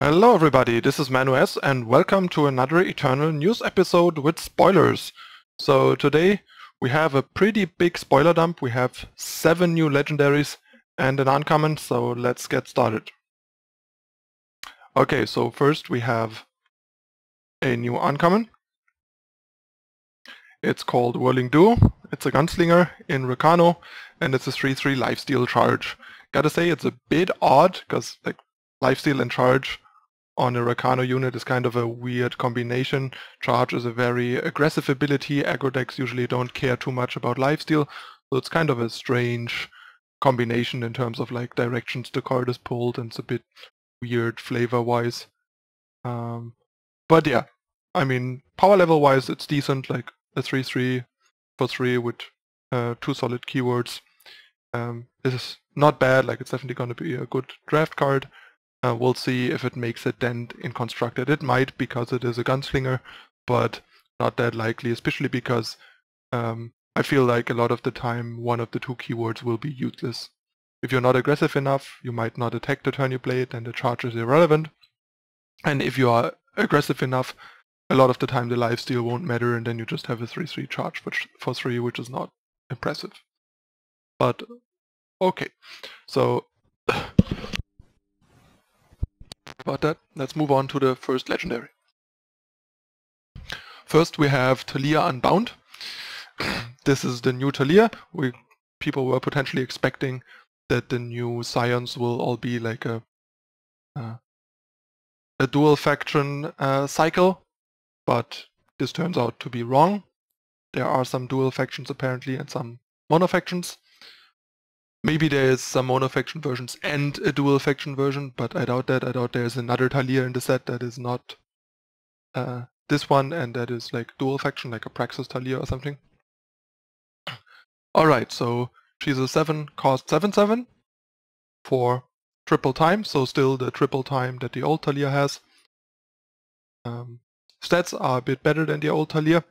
Hello everybody, this is ManuS and welcome to another Eternal News episode with spoilers. So today we have a pretty big spoiler dump. We have 7 new legendaries and an uncommon, so let's get started. Okay, so first we have a new uncommon. It's called Whirling Duo. It's a gunslinger in Rakano and it's a 3/3 lifesteal charge. Gotta say it's a bit odd because like lifesteal and charge on a Rakano unit is kind of a weird combination. Charge is a very aggressive ability. Aggro decks usually don't care too much about lifesteal, so it's kind of a strange combination in terms of like directions the card is pulled, and it's a bit weird flavor-wise. But yeah, I mean, power level-wise it's decent, like a 3/3 for 3 with 2 solid keywords. Is not bad, like it's definitely going to be a good draft card. We'll see if it makes a dent in Constructed. It might because it is a gunslinger, but not that likely, especially because I feel like a lot of the time one of the 2 keywords will be useless. If you're not aggressive enough, you might not attack the turn you play it, and the charge is irrelevant. And if you are aggressive enough, a lot of the time the lifesteal won't matter, and then you just have a 3/3 charge for 3, which is not impressive. But okay, so about that, let's move on to the first legendary. First we have Taliyah Unbound. This is the new Taliyah. People were potentially expecting that the new Scions will all be like a dual faction cycle, but this turns out to be wrong. There are some dual factions apparently and some mono factions. Maybe there is some mono faction versions and a dual faction version, but I doubt that. I doubt there's another Taliyah in the set that is not this one, and that is like dual faction, like a Praxis Taliyah or something. Alright, so she's a 7, cost 7/7 for triple time, so still the triple time that the old Taliyah has. Stats are a bit better than the old Taliyah.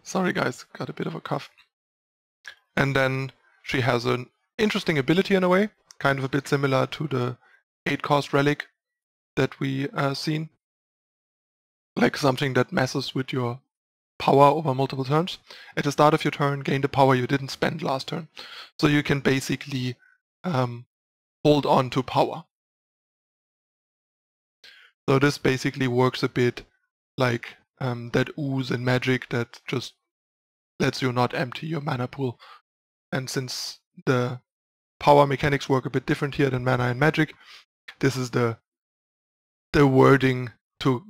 Sorry guys, got a bit of a cough. And then she has an interesting ability in a way, kind of a bit similar to the 8 cost relic that we seen. Like something that messes with your power over multiple turns. At the start of your turn, gain the power you didn't spend last turn. So you can basically hold on to power. So this basically works a bit like that ooze in Magic that just lets you not empty your mana pool. And since the power mechanics work a bit different here than mana in Magic, this is the wording to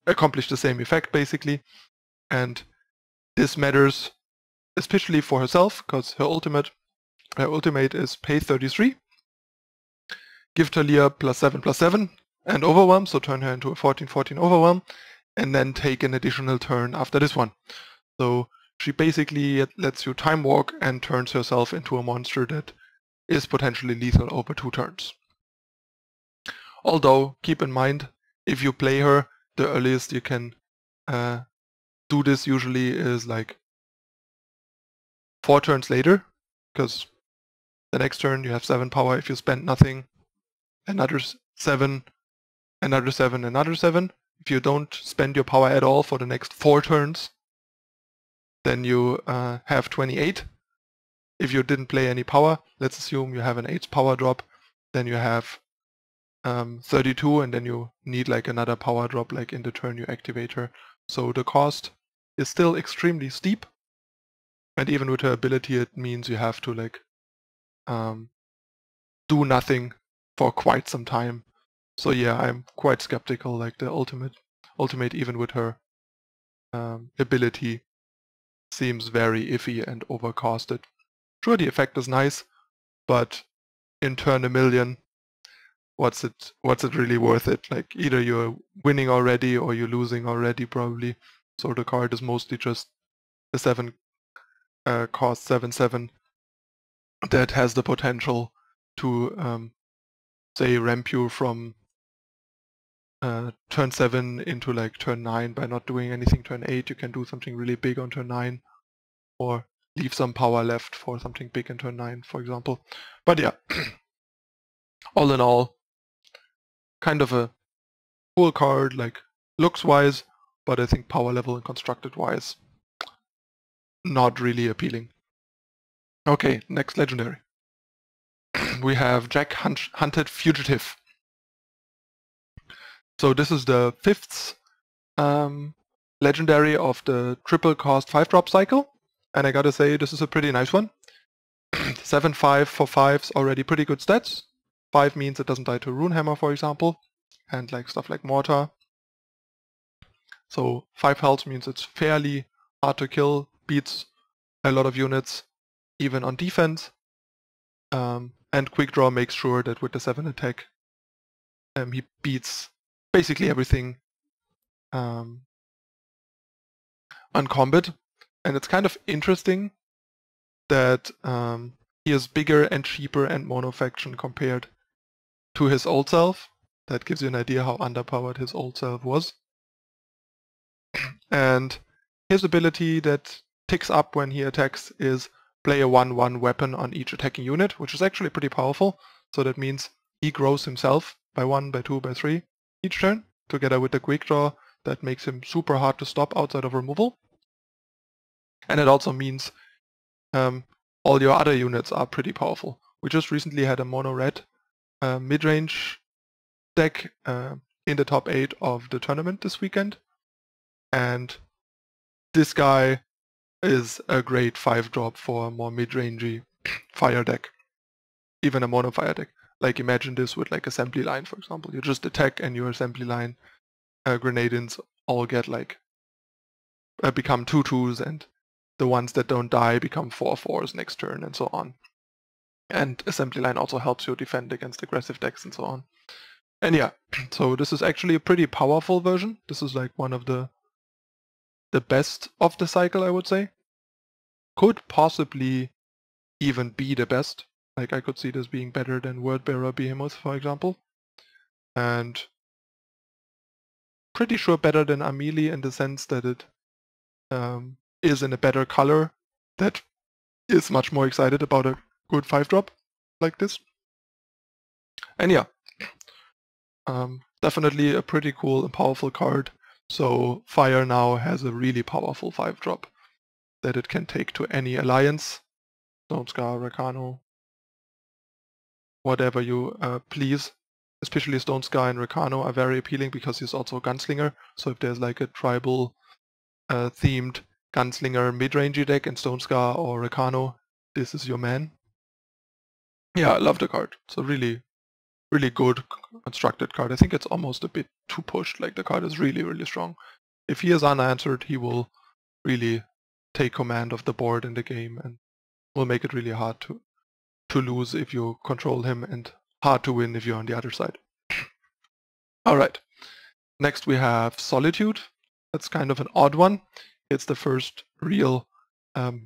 accomplish the same effect basically. And this matters especially for herself because her ultimate is pay 33, give Taliyah +7/+7 and overwhelm, so turn her into a 14/14 overwhelm, and then take an additional turn after this one. So she basically lets you time walk and turns herself into a monster that is potentially lethal over 2 turns. Although, keep in mind, if you play her, the earliest you can do this usually is like 4 turns later, because the next turn you have 7 power if you spend nothing, another 7, another 7, another 7. If you don't spend your power at all for the next 4 turns, then you have 28. If you didn't play any power, let's assume you have an 8 power drop, then you have 32, and then you need like another power drop like in the turn you activate her. So the cost is still extremely steep, and even with her ability it means you have to like do nothing for quite some time. So yeah, I'm quite skeptical, like the ultimate even with her ability seems very iffy and overcosted. Sure, the effect is nice, but in turn a million, what's it really worth it? Like either you're winning already or you're losing already probably. So the card is mostly just a 7 cost 7/7 that has the potential to say ramp you from turn 7 into like turn 9 by not doing anything turn 8. You can do something really big on turn 9 or leave some power left for something big in turn 9, for example. But yeah, all in all, kind of a cool card, like looks-wise, but I think power level and constructed-wise, not really appealing. Okay, next legendary. We have Jack Hunted Fugitive. So this is the 5th legendary of the triple cost 5-drop cycle, and I gotta say this is a pretty nice one. 7/5 for 5's already pretty good stats. 5 means it doesn't die to Runehammer, for example, and like stuff like Mortar. So 5 health means it's fairly hard to kill, beats a lot of units, even on defense. And Quick Draw makes sure that with the 7 attack, he beats basically everything on combat. And it's kind of interesting that he is bigger and cheaper and monofaction compared to his old self. That gives you an idea how underpowered his old self was. And his ability that ticks up when he attacks is play a 1/1 weapon on each attacking unit, which is actually pretty powerful. So that means he grows himself by 1, by 2, by 3 each turn, together with the Quick Draw that makes him super hard to stop outside of removal. And it also means all your other units are pretty powerful. We just recently had a mono-red mid-range deck in the top 8 of the tournament this weekend. And this guy is a great 5-drop for a more mid-rangey fire deck. Even a mono fire deck. Like imagine this with like assembly line, for example. You just attack and your assembly line grenadins all get like become 2/2s, and the ones that don't die become 4/4s next turn and so on. And assembly line also helps you defend against aggressive decks and so on. And yeah, so this is actually a pretty powerful version. This is like one of the best of the cycle, I would say. Could possibly even be the best. Like I could see this being better than Wordbearer Behemoth, for example. And pretty sure better than Amelie in the sense that it is in a better color that is much more excited about a good 5-drop like this. And yeah, definitely a pretty cool and powerful card. So Fire now has a really powerful 5-drop that it can take to any alliance. Stonescar, Rakano, whatever you please. Especially Stonescar and Rakano are very appealing because he's also a gunslinger. So if there's like a tribal themed gunslinger mid-rangey deck in Stonescar or Rakano, this is your man. Yeah, I love the card. It's a really, really good constructed card. I think it's almost a bit too pushed. Like the card is really, really strong. If he is unanswered, he will really take command of the board in the game and will make it really hard to lose if you control him and hard to win if you're on the other side. Alright, next we have Solitude. That's kind of an odd one. It's the first real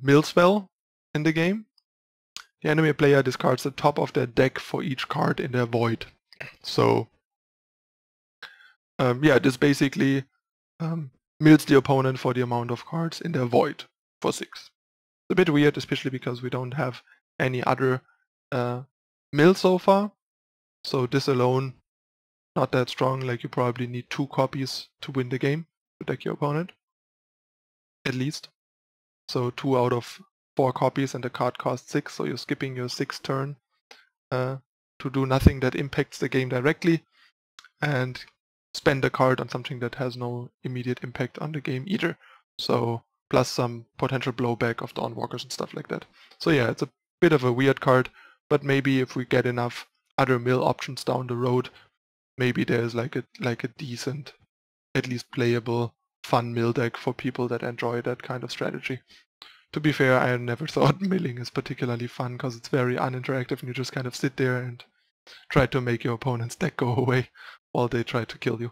mill spell in the game. The enemy player discards the top of their deck for each card in their void. So yeah, this basically mills the opponent for the amount of cards in their void for 6. It's a bit weird, especially because we don't have any other mill so far. So this alone, not that strong. Like you probably need 2 copies to win the game to deck your opponent, at least. So 2 out of 4 copies and the card costs 6, so you're skipping your 6th turn to do nothing that impacts the game directly, and spend a card on something that has no immediate impact on the game either. So plus some potential blowback of Dawnwalkers and stuff like that. So yeah, it's a bit of a weird card, but maybe if we get enough other mill options down the road, maybe there's like a decent, at least playable, fun mill deck for people that enjoy that kind of strategy. To be fair, I never thought milling is particularly fun because it's very uninteractive and you just kind of sit there and try to make your opponent's deck go away while they try to kill you.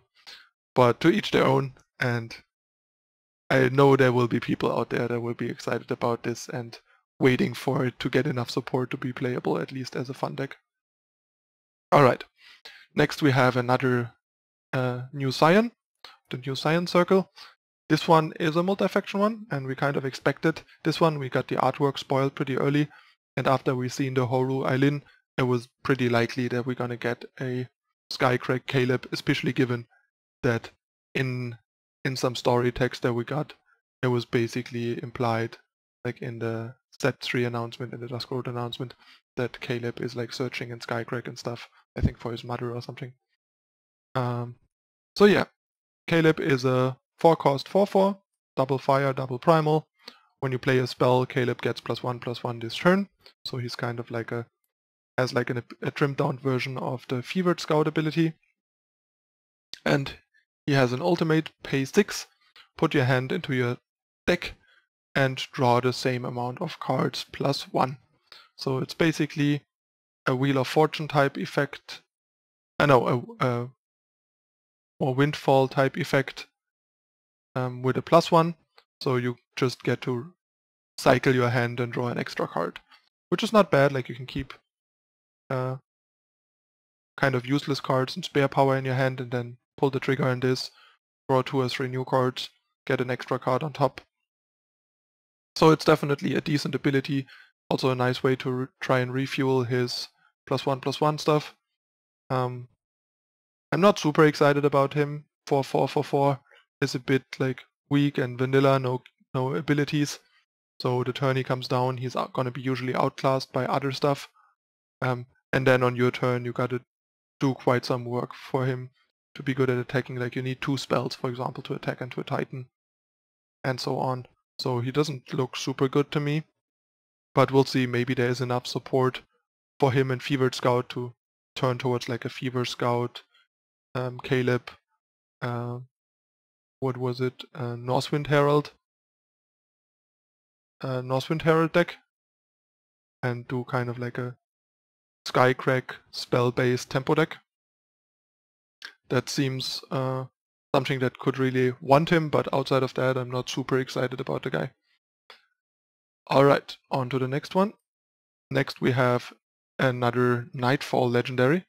But to each their own, and I know there will be people out there that will be excited about this and waiting for it to get enough support to be playable, at least as a fun deck. Alright, next we have another new Scion, the new Scion Circle. This one is a multi-faction one, and we kind of expected this one. We got the artwork spoiled pretty early, and after we seen the Horu Eileen it was pretty likely that we're gonna get a Skycrack Caleb, especially given that in some story text that we got, it was basically implied, like in the Set 3 announcement, in the Duskroad announcement, that Caleb is like searching in Skycrack and stuff, I think for his mother or something. So yeah, Caleb is a 4-cost 4/4, double fire, double primal. When you play a spell, Caleb gets +1/+1 this turn, so he's kind of like has like a trimmed down version of the Fevered Scout ability. And he has an ultimate, pay 6, put your hand into your deck and draw the same amount of cards +1. So it's basically a Wheel of Fortune type effect, or Windfall type effect with a +1. So you just get to cycle your hand and draw an extra card, which is not bad. Like you can keep kind of useless cards and spare power in your hand and then pull the trigger on this, draw 2 or 3 new cards, get an extra card on top. So it's definitely a decent ability, also a nice way to try and refuel his +1/+1 stuff. I'm not super excited about him. 4/4/4 is a bit like weak and vanilla, no abilities. So the turn he comes down, he's gonna be usually outclassed by other stuff. And then on your turn, you gotta do quite some work for him to be good at attacking. Like you need 2 spells, for example, to attack into a Titan, and so on. So he doesn't look super good to me, but we'll see. Maybe there is enough support for him and Fevered Scout to turn towards like a Fever Scout, Caleb, what was it, Northwind Herald deck, and do kind of like a Skycrack spell-based tempo deck. That seems something that could really want him, but outside of that, I'm not super excited about the guy. Alright, on to the next one. Next we have another Nightfall legendary.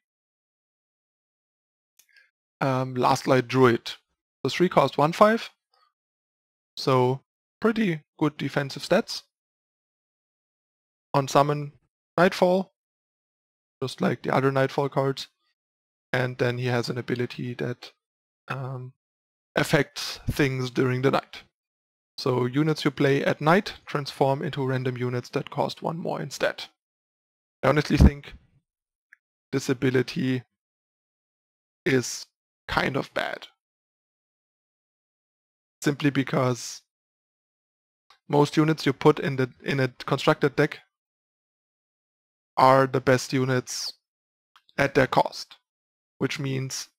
Last Light Druid. The 3-cost 1/5. So pretty good defensive stats. On summon Nightfall, just like the other Nightfall cards. And then he has an ability that affects things during the night. So units you play at night transform into random units that cost 1 more instead. I honestly think this ability is kind of bad. Simply because most units you put in a constructed deck are the best units at their cost, which means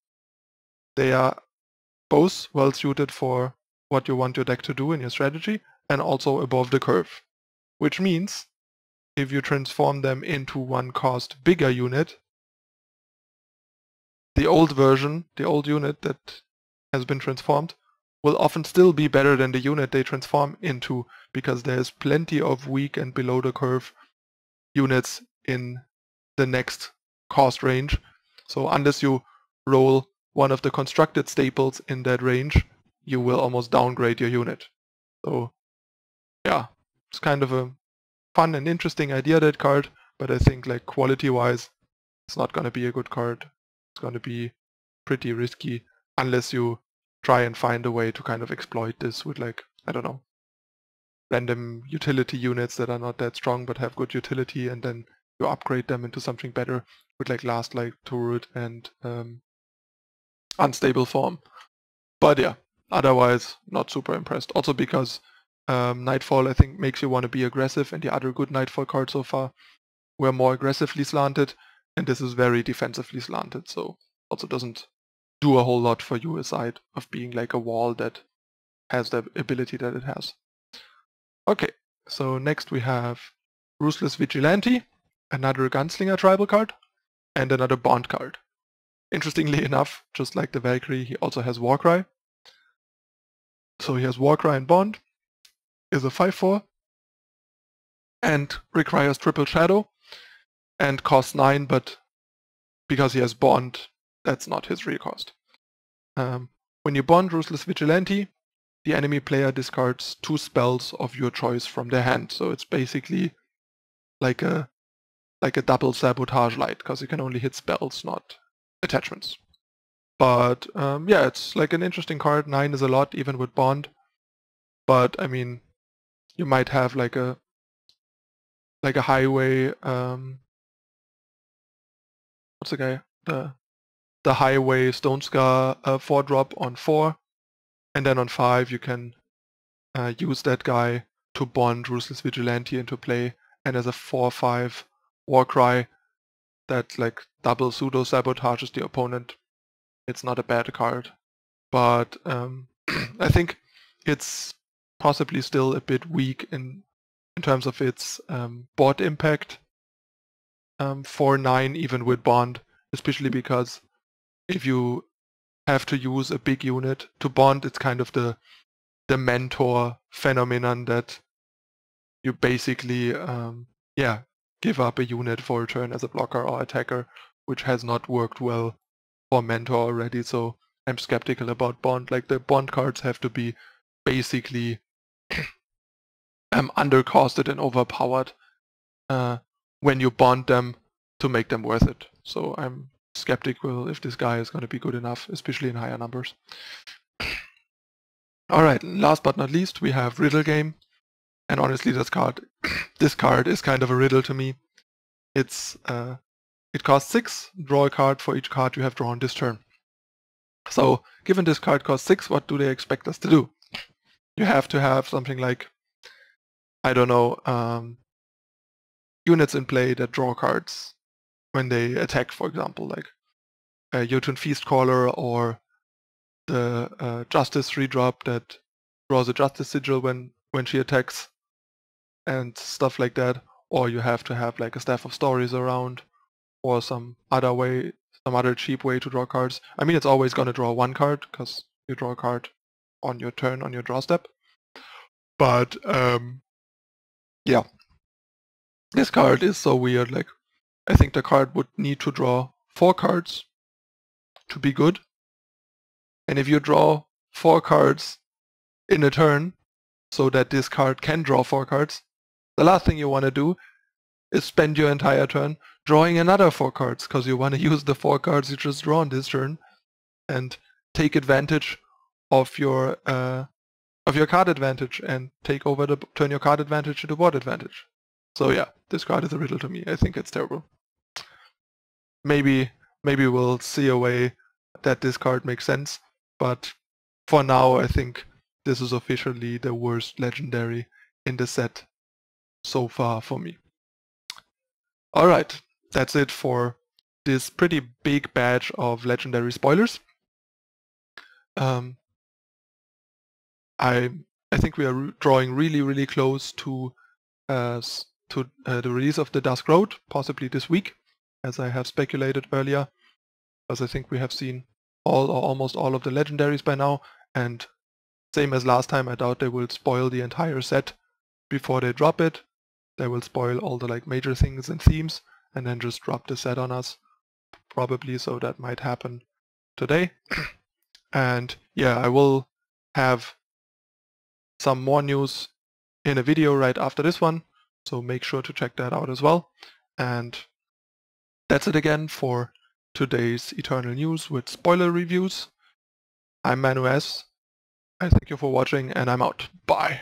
they are both well suited for what you want your deck to do in your strategy and also above the curve, which means if you transform them into 1-cost bigger unit, the old version, the old unit that has been transformed, will often still be better than the unit they transform into, because there's plenty of weak and below the curve units in the next cost range. So unless you roll one of the constructed staples in that range, you will almost downgrade your unit. So yeah, it's kind of a fun and interesting idea, that card, but I think like quality-wise, it's not going to be a good card. It's going to be pretty risky unless you try and find a way to kind of exploit this with, like, I don't know, random utility units that are not that strong but have good utility, and then you upgrade them into something better with like Last Light Druid and Unstable Form. But yeah, otherwise not super impressed. Also because Nightfall, I think, makes you want to be aggressive, and the other good Nightfall cards so far were more aggressively slanted, and this is very defensively slanted, so also doesn't do a whole lot for you aside of being like a wall that has the ability that it has. Okay, so next we have Ruthless Vigilante, another Gunslinger tribal card, and another Bond card. Interestingly enough, just like the Valkyrie, he also has Warcry. So he has Warcry and Bond, is a 5/4, and requires triple Shadow, and costs 9, but because he has Bond, that's not his real cost. When you bond Ruthless Vigilante, the enemy player discards 2 spells of your choice from their hand. So it's basically like a like a double Sabotage Light, because you can only hit spells, not attachments. But yeah, it's like an interesting card. 9 is a lot, even with Bond. But I mean, you might have like a highway. What's the guy? The highway Stone Scar 4-drop on 4, and then on 5 you can use that guy to bond Ruthless Vigilante into play, and as a 4/5 Warcry that like double pseudo sabotages the opponent. It's not a bad card, but I think it's possibly still a bit weak in terms of its board impact for 9, even with Bond, especially because if you have to use a big unit to bond, it's kind of the mentor phenomenon that you basically give up a unit for a turn as a blocker or attacker, which has not worked well for mentor already. So I'm skeptical about Bond. Like, the Bond cards have to be basically undercosted and overpowered when you bond them to make them worth it. So I'm skeptical if this guy is going to be good enough, especially in higher numbers. Alright, last but not least, we have Riddle Game. And honestly, this card is kind of a riddle to me. It's it costs 6, draw a card for each card you have drawn this turn. So, given this card costs 6, what do they expect us to do? You have to have something like, I don't know, units in play that draw cards when they attack, for example, like Jotun Feastcaller or the Justice 3-drop that draws a Justice Sigil when she attacks, and stuff like that. Or you have to have like a Staff of Stories around, or some other cheap way to draw cards. I mean, it's always going to draw one card, because you draw a card on your turn, on your draw step. But yeah, this card is so weird. Like, I think the card would need to draw 4 cards to be good. And if you draw 4 cards in a turn, so that this card can draw 4 cards, the last thing you want to do is spend your entire turn drawing another 4 cards, because you want to use the 4 cards you just drawn this turn and take advantage of your card advantage and turn your card advantage into board advantage. So yeah, this card is a riddle to me. I think it's terrible. Maybe we'll see a way that this card makes sense, but for now I think this is officially the worst legendary in the set so far for me. Alright, that's it for this pretty big batch of legendary spoilers. I think we are drawing really close to the release of the Dusk Road, possibly this week, as I have speculated earlier, because I think we have seen all or almost all of the legendaries by now, and same as last time, I doubt they will spoil the entire set before they drop it. They will spoil all the like major things and themes, and then just drop the set on us, probably. So that might happen today. And yeah, I will have some more news in a video right after this one, so make sure to check that out as well. And that's it again for today's Eternal News with spoiler reviews. I'm Manu S. I thank you for watching, and I'm out. Bye.